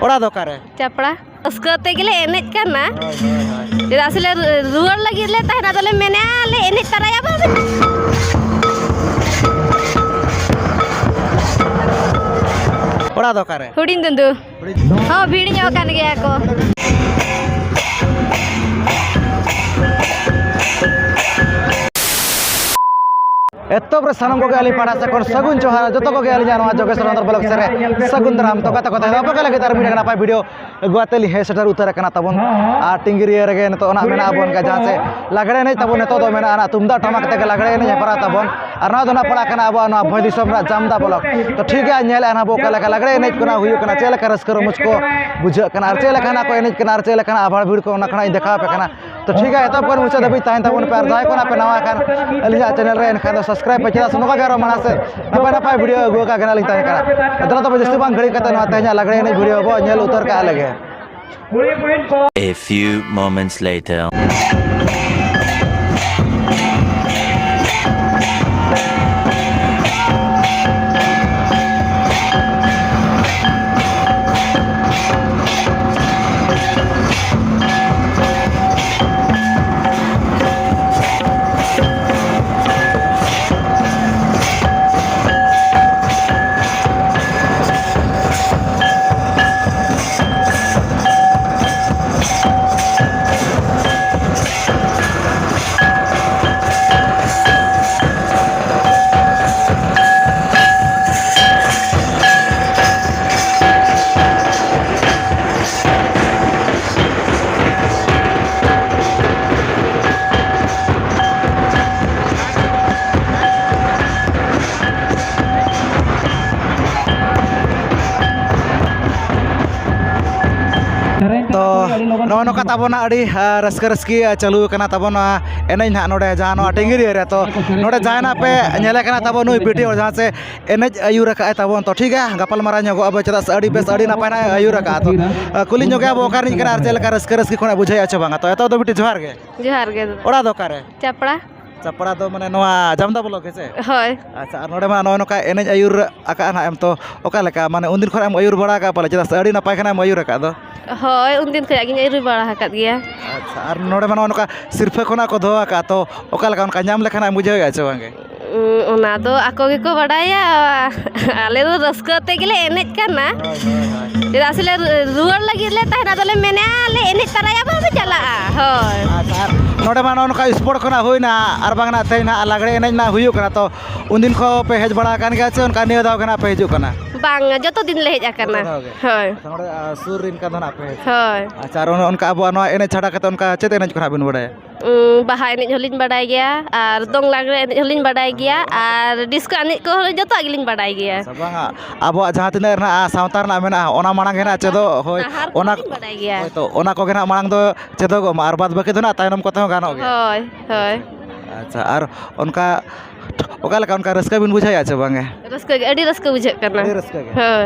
Ora do kare. Capra. Uskate gile enej kana. Jadi asli ruar lagi le tah na dole mene le enej taraya ba. Ora do kare. Hudin dundu. Oh bhidi nyawa kan gaya ko. Eto bersama ko kali pada sekon Sagun Johara joto ko kali jangan wajah kesana terbalok sere Sagun Ram to kata apa kali kita video kenapa video gua teli he setar utara kena tabon tinggi ria rege to ona mena abon ka jase lagare nei tabon to do mena ana tumda tamak te lagare nei para tabon arna do na pala kana abo ana bhoi disam ra jamda bolok to ठीक है nyel ana bo kala lagare nei kuna huyu kana chela karas karo मुझको बुझ kana chela kana ko nei kana chela kana abar bhid ko na kana dekha pe kana तो ठीक है तब पर मुझे दबी ताइन तब पर जाय को ना पे नवा kan अलिया चैनल रे एन खादो सब्सक्राइब पे चला सुनो का माना से नपा नपा वीडियो गो का गना लिंक ताइन करा अदला तो जस्ती बांग घड़ी कता ना ताइन लगड़े ने वीडियो बो नेल उतर का लगे A few moments later. No no कता बना अड़ी रस्क रस्की चालू कना तबना एनज ना नोडे जानो टेंगिरी रे तो नोडे जाना पे नेले कना तब नुई बीटी और जहां से एनज आयुर का तबन तो ठीक है गपल मारा न्यो अब चदा अड़ी बेस अड़ी ना पाना आयुर का तो कुली न्यो के अब ओकार नि कना चेल का रस्क रस्की कोना बुझाय अच्छा बांगा तो एतो दो बीटी जोहार गे ओड़ा दो कारे Capra. चपड़ा तो माने नवा जामदा बोलो कैसे Hoy. अच्छा नोडे मा नो का एनज आयुर आका ना एम तो ओका लेका माने उन दिन खरा एम आयुर बड़ा का पले चदा अड़ी ना पाय खाना आयुर का दो Hoy undin kaya gini iri bala hakat gya. अच्छा और नोडे माने नका सिर्फ कोना को धोआ का तो ओका लेका उनका नाम लेखना बुझाय अच्छा बांगे Una do ako geko badaya ale do raska te gile enej kana. Jadi asli ruar lagi le tah na dole mene ale enej taraya ba chala. Hoy. अच्छा नोडे मानो नका स्पोर्ट कोना होइना आर बांगना तेना लागड़े एनज ना हुयु कना तो उनदिन खो पे हेज बड़ा कान गया छे उनका नियो दाव कना पे हिजु कना Bang joto din le hej akana. Hoy. नोडे Surin का दना पे Hoy. अच्छा और उनका अब नवा एनज छाड़ा कते उनका चेत एनज कोना बिन बड़े Baha enej holin baday gya ar dong lagre enej holin baday gya ar disco enej ko joto agilin baday gya. सबंगा अब जहां तिना रना सावतार ना मेना ओना मांग हेना चेदो होय ओना baday gya. तो ओना को गेना मांग दो चेदो गो मार बाद बाकी दना तायनम को तो गानो गे Hoy. Hoy. अच्छा और उनका ओका लेका उनका रस्का बिन बुझाय अच्छा बांगे Raska adi raska bujak kana. अड़ी रस्का गे Hoy.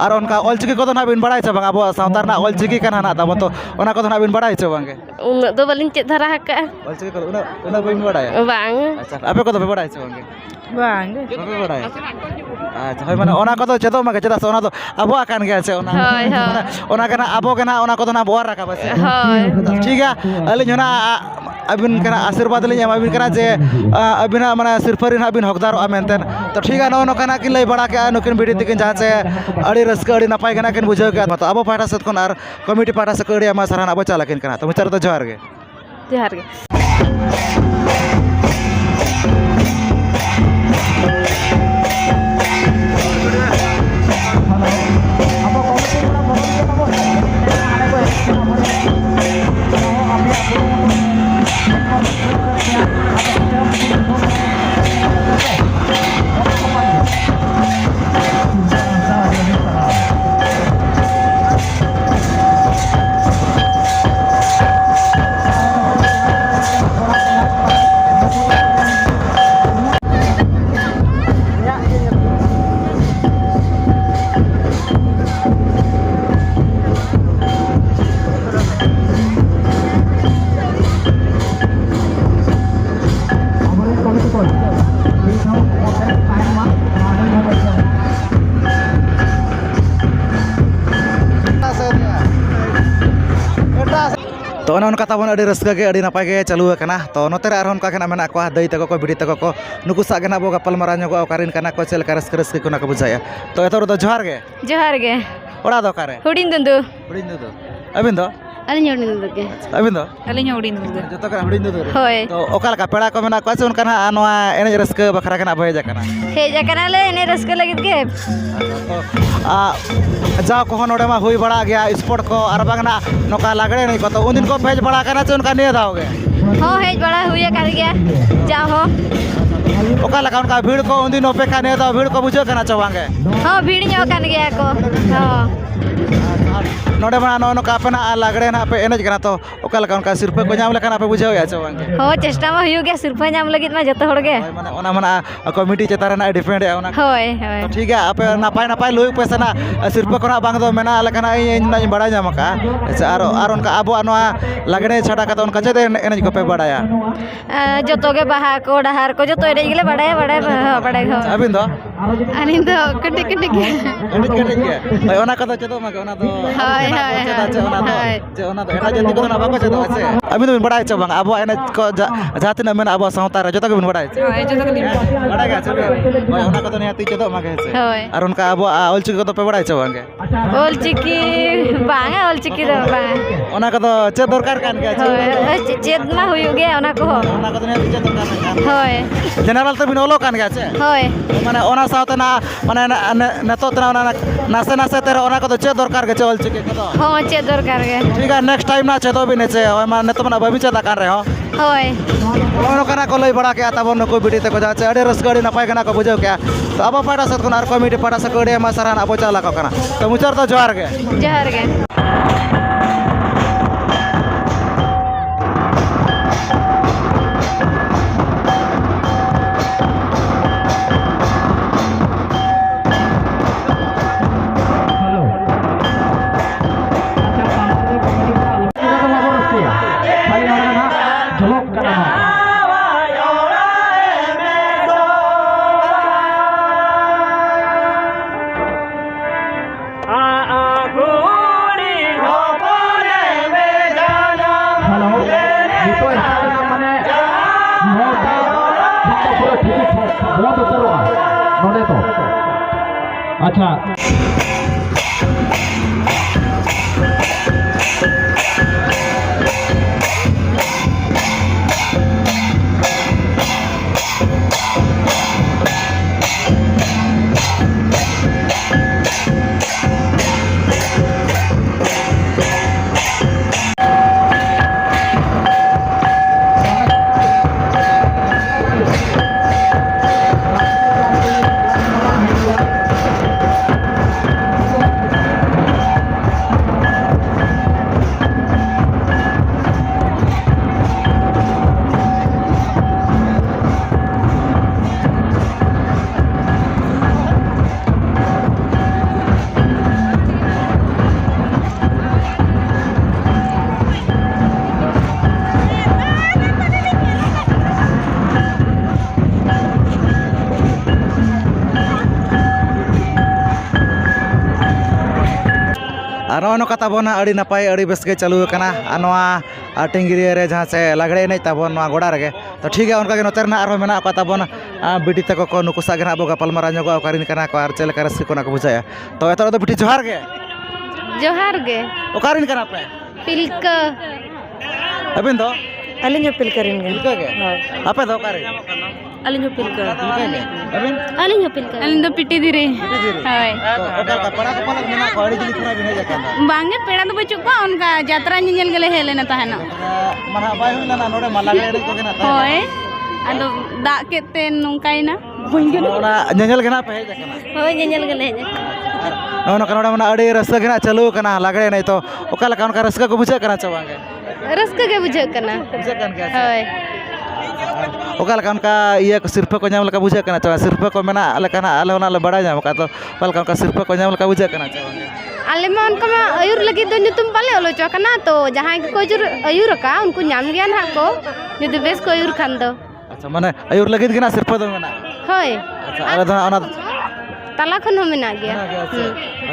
और उनका ऑलचिकी को तो ना बिन बड़ाय छ बांगा अब सावतार ना ऑलचिकी कना ना तब तो ओना को तो ना बिन बड़ाय छ बांगे Una do balin cek dhara haka. ऑलचिकी को उना बिन बड़ाय Bang. अच्छा आपे को तो बड़ाय छ बांगे Bang. बाबे बड़ाय अच्छा होय माने ओना को तो चेदो मा चेदा ओना तो अब आकान गे छ ओना Hoy hoy. ओना कना अब कना ओना को तो ना बोर रखा बस Hoy. ठीक है अलिन होना अबिन कना आशीर्वाद लिन अबिन कना जे अबिन माने सिरफरिन अबिन हकदार मेनतेन तो ठीक है नो कना कि लई बड़ा के नुकिन बिडी तिकिन जहां से अड़ी रस्क अड़ी नपाय कना किन बुझाव के तो अब पाटा सत कोन आर कमिटी पाटा से कड़ी मा सराहना अब चालकिन कना तो मुचार तो जोहार गे Johar ge. kata bon adi raska ge adi napai ge chalu kana to note re arhon ka kana mena ko dai tako ko bidi tako ko nuku sa gena bo gapal maranya ko karin kana ko chel karas karas ko na ko bujaya to etor do johar ge ora do kare Hudin dundu. hudin do abin do Alinya hudin dundu ke. abin do Alinya hudin dundu. joto kara hudin do Hoi. to okal ka peda ko mena ko chun kana anwa ene raska bakara kana boy ja kana Heja kana le ene raska lagit ke. जा को नोडे मा हुई बड़ा गया sport को और बगना नोका लगड़े नहीं को तो उन दिन को भेज बड़ा करना चाहिए उनका नहीं दाओगे हो हेज बड़ा हुई कर गया जा हो ओका लगा उनका भीड़ को उन दिन अपेक्षा नहीं दाओ भीड़ को बुझो करना चाहेंगे हो भीड़ ᱧᱚ kan gया को हो नोडे बना नो नो कापे ना लगड़े ना पे एनज करना तो ओका लगा उनका सिर पे को नाम लेकर पे बुझो या चाहेंगे हो चेष्टा मा हुई गया सिर्फ नाम लगित मा जतो होड़ गे माने ओना माने कमिटी चेतार ना डिपेंड है ओना होय होय तो ठीक है आपे नापाय नापाय लुई पैसा ना सिर पे कोना बांग दो मेना लेकना इन ना बड़ा जाम का आर उनका अब अनवा लगड़े छड़ा का तो उनका चेते एनज को पे बड़ाया जतो गे बाहा को डहार को जतो एडे गेले बड़ाय बड़ाय हो अबिन दो अनिन दो कटे कटे गे एनज कटे के भाई ओना का तो चेतो मा ओना तो हाय हाय ओना तो एटा जति को ना बाको चेतो আছে अबिन तो बड़ाय छ बांग अब एनज को जातिना मेना अब सावता रे जतो के बड़ाय छ हाय जतो के बड़ाय गा छ भाई ओना का तो नियाती चेतो मा के छ होय और उनका अब ओलचिकी को तो पे बड़ाय छ बांगे ओलचिकी बांगा ओलचिकी दो बांगा ओना का तो चे दरकार कान के छ चेत मा हुई गया ओना को ओना का तो नियाती चे दरकार कान होय जनरल तो बिन ओलो कान के छ होय माने ओना सावते ना माने नतो तना ओना नासे नासे तेरे ओना को तो चे दरकार के छ ओलचिकी को तो हो चेत दरकार गे ठीक है नेक्स्ट टाइम ना चे तो बिन चे ओय माने तो मना बबी चे दा कान रे हो होय ओनो kana ko lay bada ke atabon ko bidi te ko jache ade rasgadi napai kana ko bujau kya to aba pada sat kon ar committee pada sakode ma saran abo chala ko kana to muchar to johar ge जहर गे अच्छा no कता बोना अड़ी नपाय अड़ी base के चालू कना नवा टिंगिरी रे जहां से लगड़े नहीं ताबोन नवा गोड़ा रे तो ठीक है उनका के नोतर ना आरो मेना कता बोना बिटी तक को नुकु सागे ना बोगा पलमरा ᱧᱚᱜ कारिन कना को आर चेल करस को ना को बुझाया तो एतर तो बिटी जोहार गे ओकारिन कना पे पिलक अबिन दो अलिन पिलकरिन गे पिलक गे आपे दो कारे अलिन पिलक अबिन अलिन पिलक अलिन दो पिटी दिरे हाय तो ओकर का पड़ा को पलक मेना को अड़ी दिली पूरा बिने जाकंदा बांगे पेड़ा तो बचु को उनका यात्रा नियल गेले हेलेना ताहना मना बाय हुइला ना नोडे मलागे अड़ी को केना होय आदो दा केते नुंकाइना ओना ñeñel gena पे जाकना होय ñeñel गेले हे नो कनोडा मना अड़ी रस्ता गना चालू कना लगड़े नहीं तो ओकाला काउन का रस्का को बुझे कना चावांगे रस्का के बुझे कना बुझे कन के होय ओकाला काउन का ये सिर्फ को नाम लका बुझे कना चावा सिर्फ को मेना लकना आले ओना बड़ा जाम का तो पल काउन का सिर्फ को नाम लका बुझे कना चावांगे आले मा उनका मा अयुर लगी तो तुम पाले ओलो चकना तो जहां को अयुर का उनको नाम गया ना को यदि बेस को अयुर खान दो अच्छा माने अयुर लगी गना सिर्फ दो मेना होय अच्छा आले दो ओना तला खन हो मेना गया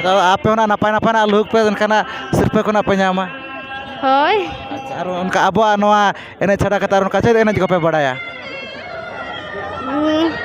तो आप पे ओना नपाय नपाय ना लुक पे कना सिर्फ को ना पे नामा ᱦᱳᱭ ᱟᱪᱪᱷᱟ ᱟᱨ ᱚᱱᱠᱟ ᱟᱵᱚᱣᱟᱜ ᱱᱚᱣᱟ ᱮᱱᱮᱡ ᱪᱷᱟᱰᱟ ᱠᱟᱛᱮ ᱟᱨ ᱚᱱᱠᱟ ᱪᱮᱫ ᱮᱱᱮᱡ ᱠᱚᱯᱮ ᱵᱟᱲᱟᱭᱟ?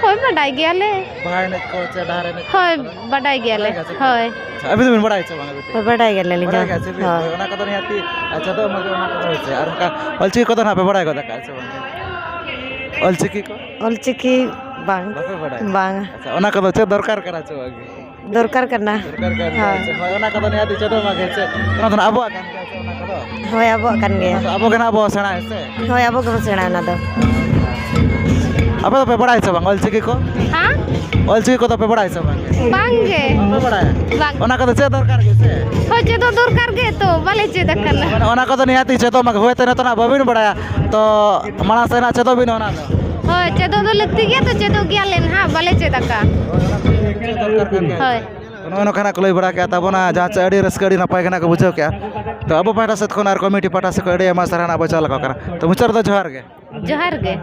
ᱦᱳᱭ ᱵᱟᱰᱟᱭ ᱜᱮᱭᱟᱞᱮ ᱵᱟᱦᱟ ᱮᱱᱮᱡ ᱠᱚ ᱥᱮ ᱰᱟᱦᱟᱨ ᱮᱱᱮᱡ ᱠᱚ? ᱦᱳᱭ ᱵᱟᱰᱟᱭ ᱜᱮᱭᱟᱞᱮ ᱦᱳᱭ ᱟᱪᱪᱷᱟ, ᱟᱹᱵᱤᱱ ᱫᱚᱵᱤᱱ ᱵᱟᱲᱟᱭᱟ ᱥᱮ ᱵᱟᱝ? ᱦᱳᱭ ᱵᱟᱰᱟᱭ ᱜᱮᱭᱟᱞᱮ ᱟᱹᱞᱤᱧ ᱫᱚ ᱵᱟᱲᱟᱭ ᱜᱮᱭᱟ ᱥᱮ ᱵᱤᱱ? ᱦᱳᱭ ᱚᱱᱟ ᱠᱚᱫᱚ ᱱᱤᱦᱟᱹᱛᱤ ᱟᱪᱪᱷᱟ ᱫᱚ ᱚᱱᱟ ᱠᱚᱫᱚ ᱦᱳᱭᱥᱮ ᱟᱨ ᱚᱱᱠᱟ ᱚᱞᱪᱤᱠᱤ ᱠᱚᱫᱚ ᱱᱟᱦᱟᱜ ᱯᱮ ᱵᱟᱲᱟᱭ ᱜᱚᱫ ᱠᱟᱜᱼᱟ ᱥᱮ ᱵᱟᱝ? ᱚᱞᱪᱤᱠᱤ ᱠᱚ ᱚᱞᱪᱤᱠᱤ ᱵᱟᱝ ᱵᱟᱯᱮ ᱵᱟᱲᱟᱭᱟ? ᱵᱟᱝ ᱟᱪᱪᱷᱟ ᱚᱱᱟ ᱠᱚᱫᱚ ᱪᱮᱫ ᱫᱚᱨᱠᱟর ᱠᱟᱱᱟ ᱪᱮ ᱵᱟᱝ? ᱫᱚᱨᱠᱟর ᱠᱟᱱᱟ ᱫᱚᱨᱠᱟর ᱠᱟᱱ ᱜᱮᱭᱟ ᱟᱪᱪᱷᱟ, ᱦᱳᱭ ᱚᱱᱟ ᱠᱚᱫᱚ ᱱᱤᱦᱟᱹᱛᱤ ᱪᱮᱫᱚᱜ ᱢᱟ ᱜᱮ ᱥᱮ ᱚᱱᱟ ᱫᱚ ᱱᱟᱦᱟᱜ ᱟᱵᱚᱣᱟᱜ ᱠᱟᱱ ᱜᱮᱭᱟ ᱥᱮ ᱚᱱᱟ ᱠᱚᱫᱚ ᱦᱳᱭ ᱟᱵᱚᱣᱟᱜ ᱠᱟᱱ ᱜᱮᱭᱟ ᱚᱱᱟ ᱫᱚ ᱟᱵᱚ ᱜᱮ ᱱᱟᱦᱟᱜ ᱵᱚ ᱥᱮᱬᱟᱭᱟ ᱥᱮ ᱦᱳᱭ ᱟᱵᱚ ᱜᱮᱵᱚᱱ ᱥᱮᱬᱟᱭᱟ ᱚᱱᱟ ᱫᱚ ᱟᱯᱮ ᱫᱚᱯᱮ ᱵᱟᱲᱟᱭᱟ ᱥᱮ ᱵᱟᱝ ᱚᱞᱪᱤᱠᱤ ᱠᱚ? ᱦᱟᱸ ᱚᱞᱪᱤᱠᱤ ᱠᱚᱫᱚ ᱯᱮ ᱵᱟᱲᱟᱭᱟ ᱥᱮ ᱵᱟᱝ? ᱵᱟᱝ ᱜᱮ ᱵᱟᱯᱮ ᱵᱟᱲᱟᱭᱟ? ᱵᱟᱝ ᱚᱱᱟ ᱠᱚᱫᱚ ᱪᱮᱫ ᱫᱚᱨᱠᱟর ᱜᱮ ᱥᱮ ᱦᱳᱭ ᱪᱮᱫᱚᱜ ᱫᱚᱨᱠᱟর ᱜᱮ ᱛᱚ ᱵᱟᱞᱮ ᱪᱮᱫ ᱟᱠᱟᱱᱟ ᱢᱟᱱᱮ ᱚᱱᱟ ᱠᱚᱫᱚ ᱱᱤᱦᱟᱹᱛᱤ ᱪᱮᱫᱚᱜ ᱢᱟ ᱦᱳᱭᱛᱳ ᱱᱤᱛᱚᱜ ᱱᱟᱦᱟᱜ ᱵᱟᱹᱵᱤᱱ ᱵᱟᱲᱟᱭᱟ ᱛᱚ ᱢᱟᱲᱟᱝ ᱥᱮᱫ ᱱᱟᱦᱟᱜ ᱪᱮᱫᱚᱜ ᱵᱤᱱ ᱚᱱᱟ ᱫᱚ ᱦᱳᱭ ᱪᱮᱫᱚᱜ ᱫᱚ ᱞᱟᱹᱠᱛᱤ ᱜᱮᱭᱟ ᱛᱚ ᱪᱮᱫᱚᱜ ᱜᱮᱭᱟᱞᱮ ᱱᱟᱦᱟᱜ ᱵᱟᱞᱮ ᱪᱮᱫ ᱟᱠᱟᱫ ᱪᱮᱫ ᱫᱚᱨᱠᱟর ᱠᱟᱱ ᱜᱮᱭᱟ ᱦᱳᱭ ᱱᱚᱜᱼᱚᱭ ᱱᱚᱝᱠᱟ ᱱᱟᱜ ᱠᱚ ᱞᱟᱹᱭ ᱵᱟᱲᱟ ᱠᱮᱜᱼᱟ ᱛᱟᱵᱚᱱᱟ ᱡᱟᱦᱟᱸ ᱪᱮᱫ ᱟᱹᱰᱤ ᱨᱟᱹᱥᱠᱟᱹ ᱟᱹᱰᱤ ᱱᱟᱯᱟᱭ ᱜᱮ ᱱᱟᱜ ᱠᱚ ᱵᱩᱡᱷᱟᱹᱣ ᱠᱮᱜᱼᱟ ᱛᱚ ᱟᱵᱚ ᱯᱟᱦᱴᱟ ᱥᱮᱫ ᱠᱷᱚᱱ ᱟᱨ ᱠᱚᱢᱤᱴᱤ ᱯᱟᱦᱴᱟ ᱥᱮᱫ ᱠᱷᱚᱱ ᱟᱹᱰᱤ ᱟᱭᱢᱟ ᱥᱟᱨᱦᱟᱣ ᱵᱚ ᱪᱟᱞ ᱟᱠᱚ ᱠᱟᱱᱟ ᱛᱚ ᱢᱩᱪᱟᱹᱫ ᱨᱮᱫᱚ ᱡᱚᱦᱟᱨ ᱜᱮ ᱡᱚᱦᱟᱨ ᱜᱮ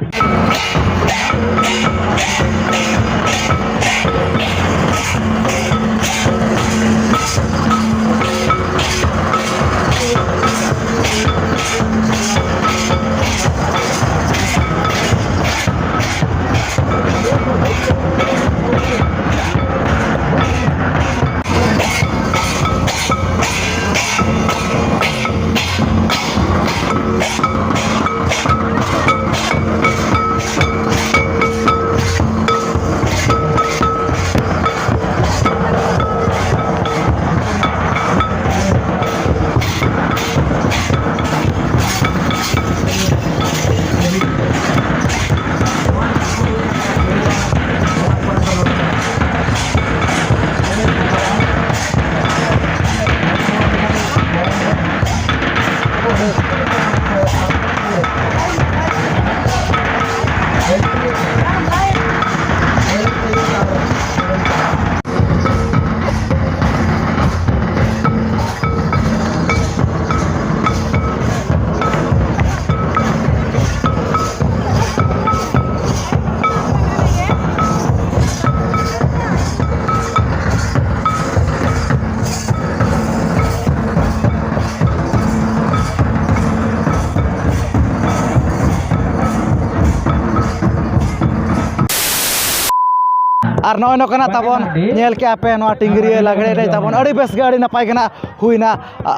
ᱟᱨ ᱱᱚᱜᱼᱚᱭ ᱱᱚᱝᱠᱟᱱᱟᱜ ᱛᱟᱵᱚᱱ ᱧᱮᱞ ᱠᱮᱜᱼᱟ ᱯᱮ ᱱᱚᱣᱟ ᱴᱤᱝᱜᱤᱨᱤᱭᱟᱹ ᱞᱟᱜᱽᱲᱮ ᱮᱱᱮᱡ ᱛᱟᱵᱚᱱ ᱟᱹᱰᱤ ᱵᱮᱥ ᱜᱮ ᱟᱹᱰᱤ ᱱᱟᱯᱟᱭ ᱜᱮ ᱱᱟᱜ ᱦᱩᱭᱱᱟ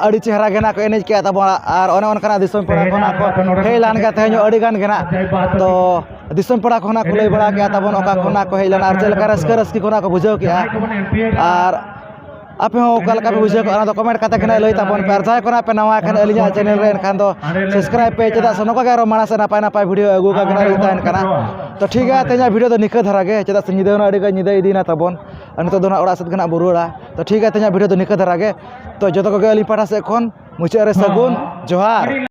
ᱟᱹᱰᱤ ᱪᱮᱦᱨᱟ ᱜᱮ ᱱᱟᱜ ᱠᱚ ᱮᱱᱮᱡ ᱠᱮᱜᱼᱟ ᱛᱟᱵᱚᱱ ᱟᱨ ᱚᱱᱮ ᱚᱱᱠᱟᱱᱟᱜ ᱫᱤᱥᱚᱢ ᱯᱮᱲᱟ ᱠᱷᱚᱱᱟᱜ ᱠᱚ ᱦᱮᱡ ᱞᱮᱱ ᱜᱮ ᱛᱮᱦᱮᱧ ᱟᱹᱰᱤ ᱜᱟᱱ ᱜᱮ ᱱᱟᱜ ᱛᱚ ᱫᱤᱥᱚᱢ ᱯᱮᱲᱟ ᱠᱷᱚᱱᱟᱜ ᱠᱚ ᱞᱟᱹᱭ ᱵᱟᱲᱟ ᱠᱮᱜᱼᱟ ᱛᱟᱵᱚᱱ ᱚᱠᱟ ᱠᱷᱚᱱᱟᱜ ᱠᱚ ᱦᱮᱡ ᱞᱮᱱᱟ ᱟᱨ ᱪᱮᱫ ᱞᱮᱠᱟ ᱨᱟᱹᱥᱠᱟᱹ ᱨᱟᱹᱥᱠᱤ ᱠᱷᱚᱱᱟᱜ ᱠᱚ ᱵᱩᱡᱷᱟᱹᱣ ᱠᱮᱜᱼᱟ ᱟᱨ ᱟᱯᱮ ᱦᱚᱸ ᱚᱠᱟ ᱞᱮᱠᱟ ᱯᱮ ᱵᱩᱡᱷᱟᱹᱣ ᱠᱮᱜᱼᱟ ᱚᱱᱟ ᱫᱚ ᱠᱚᱢᱮᱱᱴ ᱠᱟᱛᱮ ᱜᱮ ᱞᱟᱹᱭ ᱛᱟᱵᱚᱱ ᱯᱮ ᱟᱨ ᱡᱟᱦᱟᱸᱭ ᱠᱷᱚᱱᱟᱜ ᱯᱮ ᱱᱟᱣᱟ ᱠᱷᱟᱱ ᱟᱹᱞᱤᱧᱟᱜ ᱪᱮᱱᱮᱞ ᱨᱮ ᱮᱱᱠᱷᱟᱱ ᱫᱚ ᱥᱟᱵᱥᱠᱨᱟᱭᱤᱵ ᱯᱮ ᱪᱮᱫᱟᱜ ᱥᱮ ᱱᱚᱝᱠᱟ ᱜᱮ ᱟᱨᱚ ᱢᱟᱲᱟᱝ ᱥᱮᱫ ᱱᱟᱯᱟᱭ ᱱᱟᱯᱟᱭ ᱵᱷᱤᱰᱤᱭᱳ ᱟᱹᱜᱩ ᱠᱟᱜ ᱜᱮ ᱛᱟᱦᱮᱱ ᱠᱟᱱᱟ ᱛᱚ ᱴᱷᱤᱠ ᱜᱮᱭᱟ ᱛᱮᱦᱮᱧᱟᱜ ᱵᱷᱤᱰᱤᱭᱳ ᱫᱚ ᱱᱤᱝᱠᱟᱹ ᱫᱷᱟᱨᱟ ᱜᱮ ᱪᱮᱫᱟᱜ ᱥᱮ ᱧᱤᱫᱟᱹ ᱦᱚᱸ ᱟᱹᱰᱤ ᱜᱟᱱ ᱧᱤᱫᱟᱹ ᱤᱫᱤᱭᱮᱱᱟ ᱛᱟᱵᱚᱱ ᱟᱨ ᱱᱤᱛᱚᱜ ᱫᱚ ᱱᱟᱜ ᱚᱲᱟᱜ ᱥᱮᱫ ᱜᱮ ᱱᱟᱜ ᱵᱚ ᱨᱩᱣᱟᱹᱲᱟ ᱛᱚ ᱴᱷᱤᱠ ᱜᱮᱭᱟ ᱛᱮᱦᱮᱧᱟᱜ ᱵᱷᱤᱰᱤᱭᱳ ᱫᱚ ᱱᱤᱝᱠᱟᱹ ᱫᱷᱟᱨᱟ ᱜᱮ ᱛᱚ ᱡᱚᱛᱚ ᱠᱚᱜᱮ ᱟᱹᱞᱤᱧ ᱯᱟᱦᱴᱟ ᱥᱮᱫ ᱠᱷᱚᱱ ᱢᱩᱪᱟᱹᱫ ᱨᱮ ᱥᱟᱹᱜᱩᱱ ᱡᱚᱦᱟᱨ